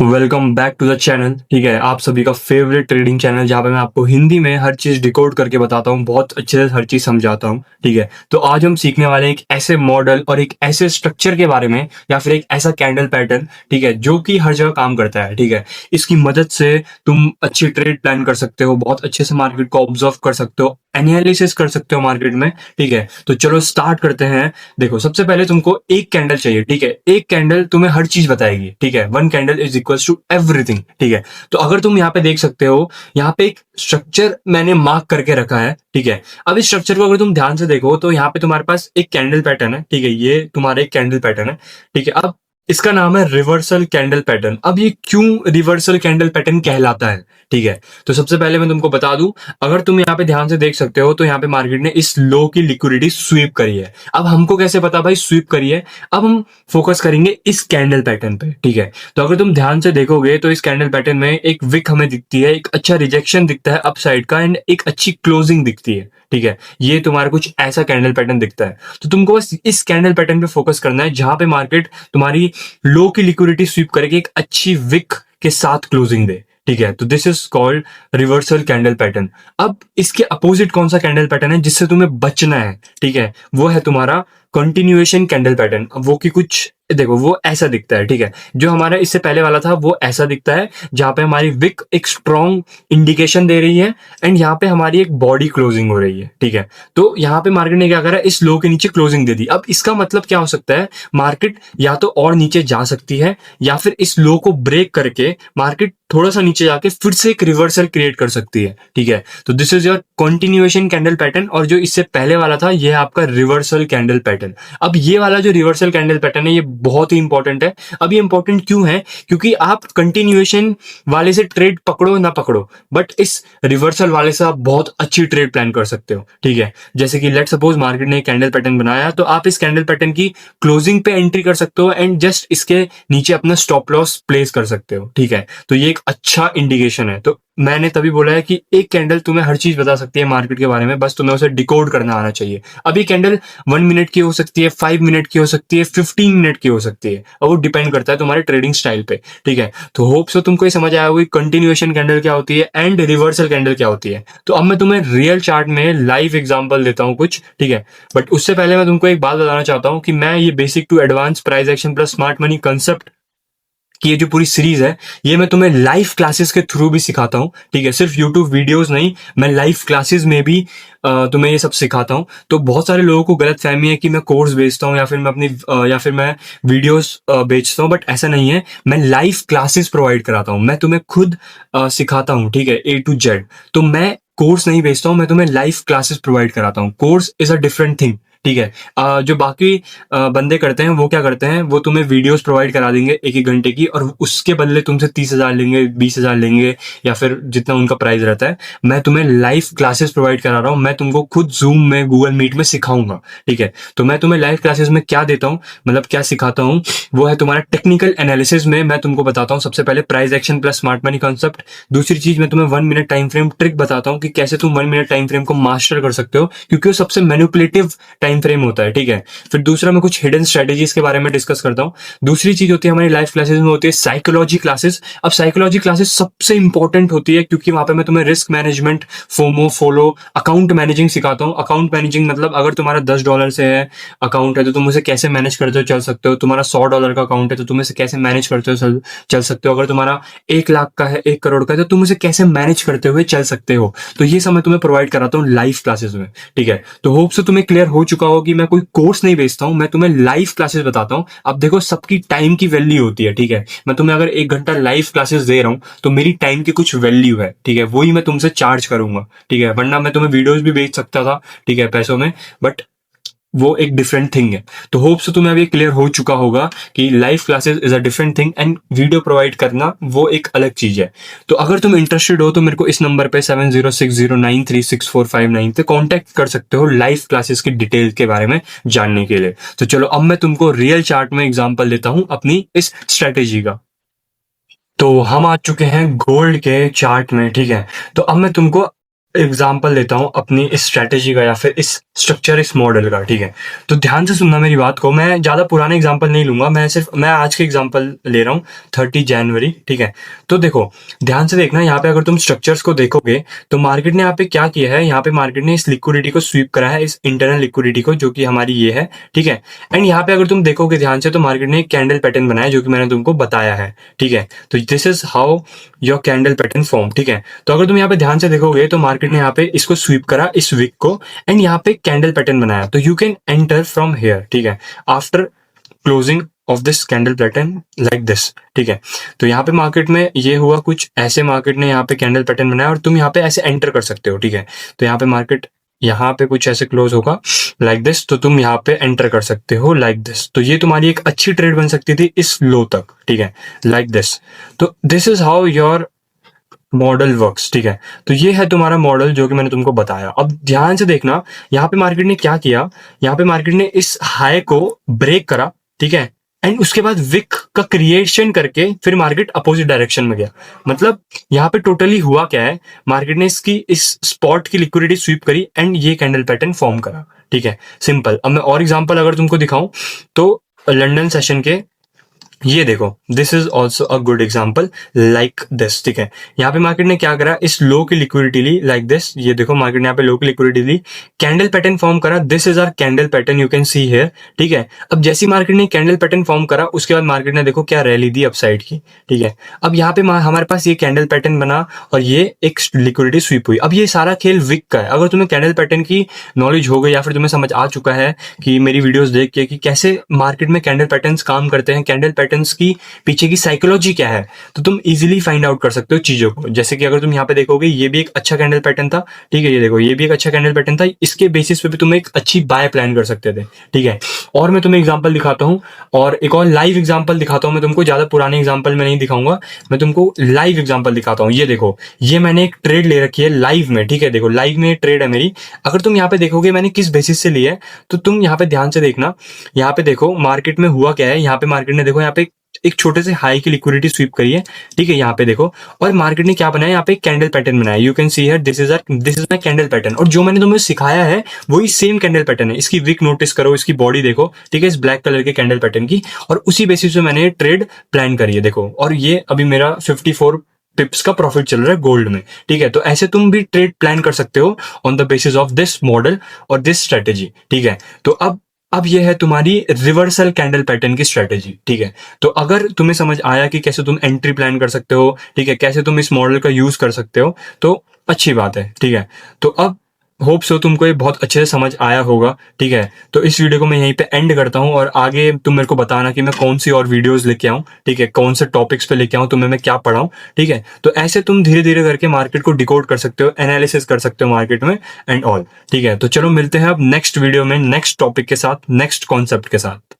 Welcome back to the channel. ठीक है, आप सभी का फेवरेट ट्रेडिंग चैनल जहाँ पे मैं आपको हिंदी में हर चीज़ डिकोड करके बताता हूँ, बहुत अच्छे से हर चीज़ समझाता हूँ। ठीक है, तो आज हम सीखने वाले हैं एक ऐसे मॉडल और एक ऐसे स्ट्रक्चर के बारे में, या फिर एक ऐसा कैंडल पैटर्न, ठीक है, जो कि हर जगह काम करता है। ठीक है, इसकी मदद से तुम अच्छी ट्रेड प्लान कर सकते हो, बहुत अच्छे से मार्केट को ऑब्जर्व कर सकते हो, एनालिसिस कर सकते हो मार्केट में। ठीक है, तो चलो स्टार्ट करते हैं। देखो, सबसे पहले तुमको एक कैंडल चाहिए। ठीक है, एक कैंडल तुम्हें हर चीज बताएगी। ठीक है, one candle is equals to everything. ठीक है, तो अगर तुम यहाँ पे देख सकते हो, यहाँ पे एक स्ट्रक्चर मैंने मार्क करके रखा है। ठीक है, अब इस स्ट्रक्चर को अगर तुम ध्यान से देखो तो यहाँ पे तुम्हारे पास एक कैंडल पैटर्न है। ठीक है, ये तुम्हारा एक कैंडल पैटर्न है। ठीक है, अब इसका नाम है रिवर्सल कैंडल पैटर्न। अब ये क्यों रिवर्सल कैंडल पैटर्न कहलाता है? ठीक है, तो सबसे पहले मैं तुमको बता दूं, अगर तुम यहाँ पे ध्यान से देख सकते हो तो यहाँ पे मार्केट ने इस लो की लिक्विडिटी स्वीप करी है। अब हमको कैसे पता भाई स्वीप करी है? अब हम फोकस करेंगे इस कैंडल पैटर्न पे। ठीक है, तो अगर तुम ध्यान से देखोगे तो इस कैंडल पैटर्न में एक विक हमें दिखती है, एक अच्छा रिजेक्शन दिखता है अपसाइड का, एंड एक अच्छी क्लोजिंग दिखती है। ठीक है, ये तुम्हारा कुछ ऐसा कैंडल पैटर्न दिखता है। तो तुमको बस इस कैंडल पैटर्न पे फोकस करना है जहां पे मार्केट तुम्हारी लो की लिक्विडिटी स्वीप करके एक अच्छी विक के साथ क्लोजिंग दे। ठीक है, तो this is called reversal candle pattern. अब इसके अपोजिट कौन सा कैंडल पैटर्न है जिससे तुम्हें बचना है? ठीक है, वो है तुम्हारा कंटिन्यूएशन कैंडल पैटर्न। वो की कुछ देखो, वो ऐसा दिखता है। ठीक है, जो हमारा इससे पहले वाला था वो ऐसा दिखता है, जहां पे हमारी विक एक स्ट्रॉन्ग इंडिकेशन दे रही है एंड यहाँ पे हमारी एक बॉडी क्लोजिंग हो रही है। ठीक है, तो यहाँ पे मार्केट ने क्या करा, इस लो के नीचे क्लोजिंग दे दी। अब इसका मतलब क्या हो सकता है? मार्केट या तो और नीचे जा सकती है, या फिर इस लो को ब्रेक करके मार्केट थोड़ा सा नीचे जाके फिर से एक रिवर्सल क्रिएट कर सकती है। ठीक है, तो this is your continuation candle pattern, और जो इससे पहले वाला था ये है आपका रिवर्सल कैंडल पैटर्न। अब ये वाला जो रिवर्सल कैंडल पैटर्न है ये बहुत ही इंपॉर्टेंट है। अब ये इंपॉर्टेंट क्यों है? क्योंकि आप कंटिन्यूएशन वाले से ट्रेड पकड़ो ना पकड़ो, बट इस रिवर्सल वाले से आप बहुत अच्छी ट्रेड प्लान कर सकते हो। ठीक है, जैसे कि लेट सपोज मार्केट ने कैंडल पैटर्न बनाया, तो आप इस कैंडल पैटर्न की क्लोजिंग पे एंट्री कर सकते हो एंड जस्ट इसके नीचे अपना स्टॉप लॉस प्लेस कर सकते हो। ठीक है, तो ये एक अच्छा इंडिकेशन है। तो मैंने तभी बोला है कि एक कैंडल तुम्हें हर चीज बता सकती है मार्केट के बारे में, बस तुम्हें उसे डिकोड करना आना चाहिए। अब ये कैंडल 1 मिनट की हो सकती है, 5 मिनट की हो सकती है, 15 मिनट की हो सकती है, और वो डिपेंड करता है तुम्हारे ट्रेडिंग स्टाइल पे। ठीक है, तो होप सो तुमको ये समझ आया होगी कंटिन्यूएशन कैंडल क्या होती है एंड रिवर्सल कैंडल क्या होती है। तो अब मैं तुम्हें रियल चार्ट में लाइव एग्जांपल देता हूँ कुछ। ठीक है, बट उससे पहले मैं तुमको एक बात बताना चाहता हूँ कि मैं ये basic to advance price action plus smart money concept कि ये जो पूरी सीरीज है ये मैं तुम्हें लाइव क्लासेस के थ्रू भी सिखाता हूँ। ठीक है, सिर्फ यूट्यूब वीडियोस नहीं, मैं लाइव क्लासेस में भी तुम्हें ये सब सिखाता हूँ। तो बहुत सारे लोगों को गलत फहमी है कि मैं कोर्स बेचता हूँ, या फिर मैं या फिर मैं वीडियोस बेचता हूँ, बट ऐसा नहीं है। मैं लाइव क्लासेस प्रोवाइड कराता हूँ, मैं तुम्हें खुद सिखाता हूँ। ठीक है, A to Z। तो मैं कोर्स नहीं बेचता हूँ, मैं तुम्हें लाइव क्लासेस प्रोवाइड कराता हूँ। Course is a different thing. ठीक है, जो बाकी बंदे करते हैं वो क्या करते हैं, वो तुम्हें वीडियोस प्रोवाइड करा देंगे 1-1 घंटे की, और उसके बदले तुमसे 30,000 लेंगे, 20,000 लेंगे, या फिर जितना उनका प्राइस रहता है। मैं तुम्हें लाइव क्लासेस प्रोवाइड करा रहा हूँ, मैं तुमको खुद जूम में, गूगल मीट में सिखाऊंगा। ठीक है, तो मैं तुम्हें लाइव क्लासेस में क्या देता हूँ, मतलब क्या सिखाता हूँ, वो है तुम्हारा टेक्निकल एनालिसिस में मैं तुमको बताता हूँ सबसे पहले price action plus smart money concept. दूसरी चीज, मैं तुम्हें 1 मिनट टाइम फ्रेम ट्रिक बताता हूँ कि कैसे तुम 1 मिनट टाइम फ्रेम को मास्टर कर सकते हो, क्योंकि वो सबसे मैनिपुलेटिव टाइम फ्रेम होता है। ठीक है, फिर दूसरा मैं कुछ हिडन स्ट्रेटेजीज के बारे में डिस्कस करता हूँ। दूसरी चीज होती है हमारी लाइव क्लासेस में होती है साइकोलॉजी क्लासेस। अब साइकोलॉजी क्लासेस सबसे इंपॉर्टेंट होती है, क्योंकि वहां पे मैं तुम्हें risk management, FOMO, follow, account managing सिखाता हूँ। अकाउंट मैनेजिंग मतलब अगर तुम्हारा $10 से है अकाउंट है तो तुम उसे कैसे मैनेज करते हो चल सकते हो। तुम्हारा $100 का अकाउंट है तो तुम इसे कैसे मैनेज करते हो चल सकते हो। अगर तुम्हारा 1 लाख का है, 1 करोड़ का है, तो तुम उसे कैसे मैनेज करते हुए चल सकते हो। तो ये सब मैं तुम्हें प्रोवाइड कराता हूँ लाइव क्लासेस में। ठीक है, तो होप से तुम्हें क्लियर हो चुका हो कि मैं कोई कोर्स नहीं बेचता हूं, मैं तुम्हें लाइव क्लासेस बताता हूं। अब देखो, सबकी टाइम की वैल्यू होती है। ठीक है, मैं तुम्हें अगर 1 घंटा लाइव क्लासेस दे रहा हूं तो मेरी टाइम की कुछ वैल्यू है। ठीक है, वही मैं तुमसे चार्ज करूंगा। ठीक है, वरना मैं तुम्हें वीडियोस भी बेच सकता था, ठीक है, पैसों में, बट वो एक डिफरेंट थिंग है। तो होप से तुम्हें अभी क्लियर हो चुका होगा कि live classes is a different thing and video provide करना वो एक अलग चीज है। तो अगर तुम इंटरेस्टेड हो तो मेरे को इस नंबर पे 7060936459 पे कांटेक्ट कर सकते हो लाइव क्लासेस की डिटेल के बारे में जानने के लिए। तो चलो, अब मैं तुमको रियल चार्ट में एग्जांपल देता हूं अपनी इस स्ट्रेटेजी का। तो हम आ चुके हैं गोल्ड के चार्ट में। ठीक है, तो अब मैं तुमको एग्जाम्पल लेता हूँ अपनी इस स्ट्रैटेजी का या फिर इस स्ट्रक्चर, इस मॉडल का, ठीक है। तो ध्यान से सुनना मेरी बात को, मैं ज़्यादा पुराने एग्जाम्पल नहीं लूंगा, मैं आज के एग्जाम्पल ले रहा हूँ, 30 जनवरी, ठीक है। तो देखो, ध्यान से देखना, यहाँ पे अगर तुम स्ट्रक्चर्स को देखोगे तो मार्केट ने यहाँ पे क्या किया है, यहाँ पे मार्केट ने इस लिक्विडिटी को स्वीप करा है, इस इंटरनल लिक्विडिटी को, जो कि हमारी ये है, ठीक है। एंड यहाँ पे अगर तुम देखोगे ध्यान से, तो मार्केट ने एक कैंडल पैटर्न बनाया जो कि मैंने तुमको बताया है, ठीक है। तो this is how your candle pattern form, ठीक है। तो अगर तुम यहाँ पे ध्यान से देखोगे तो मार्केट ने यहाँ पे इसको स्वीप करा, इस विक को, एंड यहाँ पे कैंडल पैटर्न बनाया। तो you can enter from here, ठीक है, after closing of this candle pattern like this, ठीक है। तो यहाँ पे मार्केट में ये हुआ कुछ ऐसे, मार्केट ने यहाँ पे कैंडल पैटर्न बनाया और तुम यहाँ पे ऐसे एंटर कर सकते हो, ठीक है। तो यहाँ पे मार्केट यहाँ पे कुछ ऐसे क्लोज होगा लाइक दिस, तो तुम यहाँ पे एंटर कर सकते हो लाइक दिस। तो ये तुम्हारी एक अच्छी ट्रेड बन सकती थी इस लो तक, ठीक है, लाइक दिस। तो this is how your model works, ठीक है। तो ये है तुम्हारा मॉडल जो कि मैंने तुमको बताया। अब ध्यान से देखना, यहाँ पे मार्केट ने क्या किया, यहाँ पे मार्केट ने इस हाई को ब्रेक करा, ठीक है, एंड उसके बाद विक का क्रिएशन करके फिर मार्केट अपोजिट डायरेक्शन में गया। मतलब यहाँ पे टोटली हुआ क्या है, मार्केट ने इसकी इस स्पॉट की लिक्विडिटी स्वीप करी एंड ये कैंडल पैटर्न फॉर्म करा, ठीक है, सिंपल। अब मैं और एग्जांपल अगर तुमको दिखाऊं तो लंदन सेशन के ये देखो, this is also a good example like this, ठीक है। यहाँ पे मार्केट ने क्या करा, इस लो की लिक्विडिटी ली लाइक दिस, ये देखो मार्केट ने यहाँ पे लो की लिक्विडिटी ली, कैंडल पैटर्न फॉर्म करा, this is our candle pattern, you can see here, ठीक है। अब जैसी मार्केट ने कैंडल पैटर्न फॉर्म करा, उसके बाद मार्केट ने देखो क्या रैली दी अपसाइड की, ठीक है। अब यहाँ पे हमारे पास ये कैंडल पैटर्न बना और ये एक लिक्विडिटी स्वीप हुई। अब ये सारा खेल विक का है। अगर तुम्हें कैंडल पैटर्न की नॉलेज हो गई या फिर तुम्हें समझ आ चुका है कि मेरी वीडियोस देख के कि कैसे मार्केट में कैंडल पैटर्न्स काम करते हैं, कैंडल पैटर्न्स की पीछे की साइकोलॉजी क्या है, तो तुम इजीली फाइंड आउट कर सकते हो चीजों को। जैसे कि अगर तुम यहाँ पे देखोगे, ये भी एक अच्छा कैंडल पैटर्न था, ठीक है, ये देखो ये भी एक अच्छा कैंडल पैटर्न था, इसके बेसिस पे भी तुम एक अच्छी बाय प्लान कर सकते थे, ठीक है। और मैं तुम्हें एग्जांपल दिखाता हूँ, और एक और लाइव एग्जांपल दिखाता हूँ मैं तुमको, ज्यादा पुराने एग्जांपल में नहीं दिखाऊंगा, मैं तुमको लाइव एग्जांपल दिखाता हूँ। ये देखो, ये मैंने एक ट्रेड ले रखी है लाइव में, ठीक है, देखो लाइव में ट्रेड है मेरी। अगर तुम यहाँ पे देखोगे मैंने किस बेसिस से ली है, तो तुम यहाँ पे ध्यान से देखना, यहाँ पे देखो मार्केट में हुआ क्या है। यहाँ पे मार्केट ने देखो यहाँ पे एक छोटे से हाई की लिक्विडिटी स्वीप करी है, ठीक है, यहाँ पे देखो, और मार्केट ने क्या बनाया, यहाँ पे कैंडल पैटर्न बनाया, you can see here, this is my candle pattern. और जो मैंने तुम्हें सिखाया है वही सेम कैंडल पैटर्न है। इसकी विक नोटिस करो, इसकी बॉडी देखो, ठीक है, इस ब्लैक कलर के कैंडल पैटर्न की, और उसी बेसिस पे मैंने ट्रेड प्लान करी है, देखो। और ये अभी मेरा 54 पिप्स का प्रॉफिट चल रहा है गोल्ड में, ठीक है। तो ऐसे तुम भी ट्रेड प्लान कर सकते हो on the basis of this model और दिस स्ट्रेटेजी, ठीक है। तो अब ये है तुम्हारी रिवर्सल कैंडल पैटर्न की स्ट्रेटेजी, ठीक है। तो अगर तुम्हें समझ आया कि कैसे तुम एंट्री प्लान कर सकते हो, ठीक है, कैसे तुम इस मॉडल का यूज कर सकते हो, तो अच्छी बात है, ठीक है। तो अब होप सो तुमको ये बहुत अच्छे से समझ आया होगा, ठीक है। तो इस वीडियो को मैं यहीं पे एंड करता हूँ, और आगे तुम मेरे को बताना कि मैं कौन सी और वीडियोस लेके आऊँ, ठीक है, कौन से टॉपिक्स पे लेके आऊँ, तुम्हें मैं क्या पढ़ाऊँ, ठीक है। तो ऐसे तुम धीरे धीरे करके मार्केट को डिकोड कर सकते हो, एनालिसिस कर सकते हो मार्केट में एंड ऑल, ठीक है। तो चलो मिलते हैं अब नेक्स्ट वीडियो में, नेक्स्ट टॉपिक के साथ, नेक्स्ट कॉन्सेप्ट के साथ।